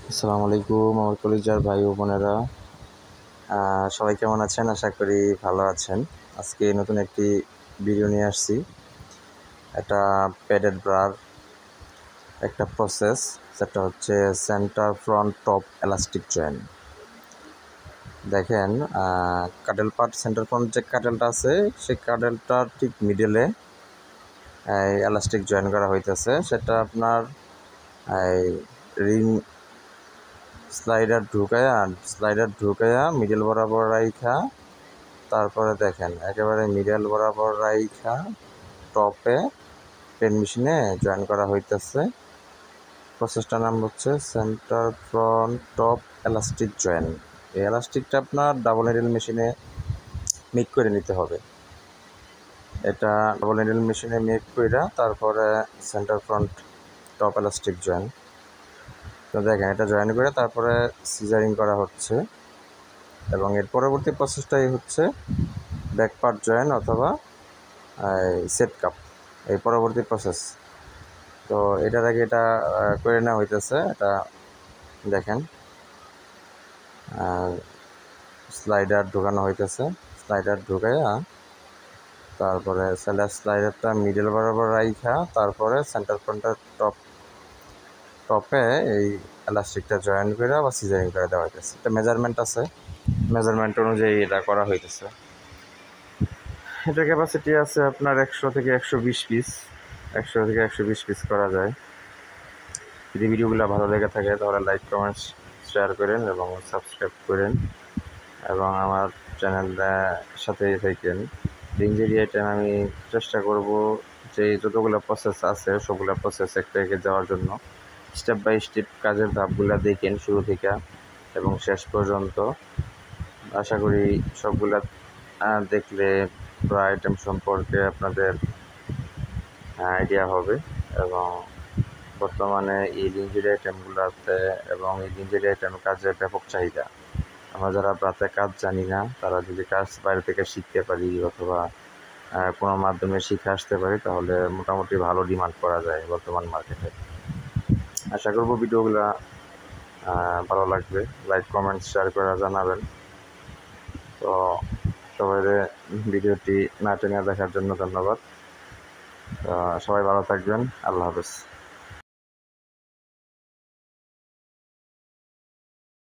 আসসালামু আলাইকুম আমার কলিজার ভাই ও বোনেরা, সবাই কেমন আছেন? আশা করি ভালো আছেন। আজকে নতুন একটি ভিডিও নিয়ে আসছি। এটা প্যাডেড ব্রার একটা প্রসেস, যেটা হচ্ছে centre front top elastic join. দেখেন, কাডেল পার্ট সেন্টার ফ্রন্ট যে কাডেলটা আছে সেই কাডেলটার ঠিক মিডলে এই এলাস্টিক জয়েন করা হইতেছে। সেটা আপনার এই রিং স্লাইডার ঢুকায়া মিডল বরাবর রাইখা, তারপরে দেখেন একেবারে মিডল বরাবর রাইখা টপে পেন মেশিনে জয়েন করা হইতেছে। প্রসেসটার নাম হচ্ছে centre front top elastic join. এই এলাস্টিকটা আপনার ডাবল নিডল মেশিনে মেক করে নিতে হবে। এটা ডাবল নিডল মেশিনে মেক কইরা তারপরে centre front top elastic join. তো দেখেন এটা জয়েন করে তারপরে সিজারিং করা হচ্ছে, এবং এর পরবর্তী প্রসেসটাই হচ্ছে ব্যাক পার্ট জয়েন অথবা সেট কাপ, এই পরবর্তী প্রসেস। তো এটার আগে এটা করে নেওয়া হইতেছে। এটা দেখেন স্লাইডার ঢোকানো হইতেছে। স্লাইডার ঢুকাইয়া তারপরে স্লাইডারটা মিডল বরাবর রাইখা তারপরে সেন্টার ফ্রন্টের টপে এই এলাস্টিকটা জয়েন করে বা সিজারিং করে দেওয়া হইতেছে। এটা মেজারমেন্ট আছে, মেজারমেন্ট অনুযায়ী এটা করা হইতেছে। এটা ক্যাপাসিটি আছে আপনার 100 থেকে 120 পিস, 100 থেকে 120 পিস করা যায়। যদি ভিডিওগুলো ভালো লেগে থাকে তাহলে লাইক কমেন্টস শেয়ার করেন এবং সাবস্ক্রাইব করেন, এবং আমার চ্যানেলটার সাথেই থাকেন। ইঞ্জুরি আইটেম আমি চেষ্টা করব যে যতগুলো প্রসেস আছে সবগুলো প্রসেস একটা একে যাওয়ার জন্য। স্টেপ বাই স্টেপ কাজের ধাপগুলো দেখেন শুরু থেকে এবং শেষ পর্যন্ত। আশা করি সবগুলা দেখলে পুরো আইটেম সম্পর্কে আপনাদের আইডিয়া হবে। এবং বর্তমানে এই ইঞ্জুরি আইটেমগুলোতে এবং এই ইঞ্জুরি আইটেম কাজের ব্যাপক চাহিদা। আমরা যারা রাতে কাজ জানি না তারা যদি কাজ বাইরে থেকে শিখতে পারি অথবা কোনো মাধ্যমে শিখে আসতে পারি তাহলে মোটামুটি ভালো ডিমান্ড করা যায় বর্তমান মার্কেটে। আশা করব ভিডিওগুলো ভালো লাগবে। লাইক কমেন্ট শেয়ার করে জানাবেন। তো সবাই ভিডিওটি না টেনে দেখার জন্য ধন্যবাদ। সবাই ভালো থাকবেন। আল্লাহ হাফেজ।